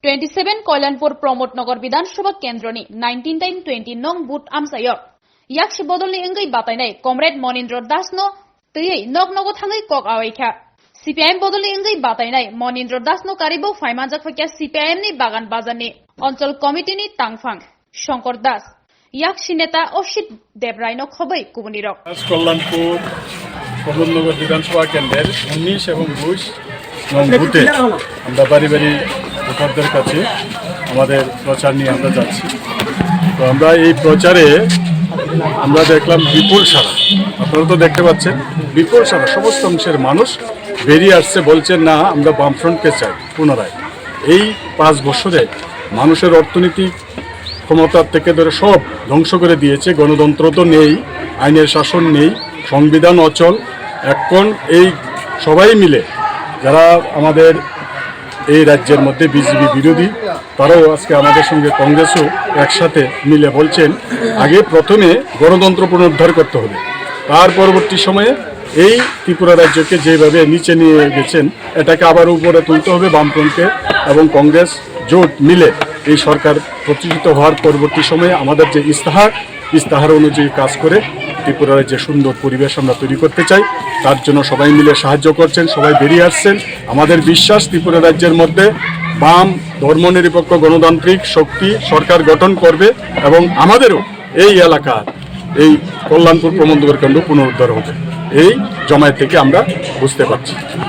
27 कल्याणपुर प्रमोदनगर विधानसभा केन्द्रनि 19-20 नं booth आमसायो याक्षि बदलनि इंगै बातायनाय comrade Manindra दासनो तैयै नग नगो थाङै कक आवायखा CPIM बदलनि इंगै बातायनाय मनिन्द्र दासनो कारिबो फाइमानजाक फैक्या CPIM नि बागान बाजारनि अंचल कमिटिनि तांफां शंकर दास याक्षि नेता असित देबरायनो खबै कुबुनि रक कल्याणपुर प्रमोदनगर विधानसभा केन्द्रेर 19 এবং 20 নং বুথে আমরা বাড়ি বাড়ি ভোটারদের কাছে আমাদের প্রচার নিয়ে আমরা যাচ্ছি। তো আমরা এই প্রচারে আমরা দেখলাম বিপুল সাড়া, আপনারা তো দেখতে পাচ্ছেন বিপুল সাড়া, সমস্ত অংশের মানুষ বেরিয়ে আসছে, বলছেন না আমরা বামফ্রন্টকে চাই পুনরায়। এই 5 বছরে মানুষের অর্থনৈতিক ক্ষমতার থেকে ধরে সব ধ্বংস করে দিয়েছে, গণতন্ত্র তো নেই, আইনের শাসন নেই, সংবিধান অচল। এখন এই সবাই মিলে যারা আমাদের এই রাজ্যের মধ্যে বিজেপি বিরোধী, তারাও আজকে আমাদের সঙ্গে কংগ্রেসও একসাথে মিলে বলছেন আগে প্রথমে গণতন্ত্র পুনরুদ্ধার করতে হবে, তার পরবর্তী সময়ে এই ত্রিপুরা রাজ্যকে যেভাবে নিচে নিয়ে গেছেন এটাকে আবার উপরে তুলতে হবে। বামফ্রন্টকে এবং কংগ্রেস জোট মিলে এই সরকার প্রতিষ্ঠিত হওয়ার পরবর্তী সময়ে আমাদের যে ইস্তাহার অনুযায়ী কাজ করে ত্রিপুরা রাজ্যে সুন্দর পরিবেশ আমরা তৈরি করতে চাই। তার জন্য সবাই মিলে সাহায্য করছেন, সবাই বেরিয়ে আসছেন। আমাদের বিশ্বাস ত্রিপুরা রাজ্যের মধ্যে বাম ধর্মনিরপেক্ষ গণতান্ত্রিক শক্তি সরকার গঠন করবে এবং আমাদেরও এই এলাকার এই কল্যাণপুর প্রমোদনগর কেন্দ্র পুনরুদ্ধার হবে। এই জমায়েত থেকে আমরা বুঝতে পারছি।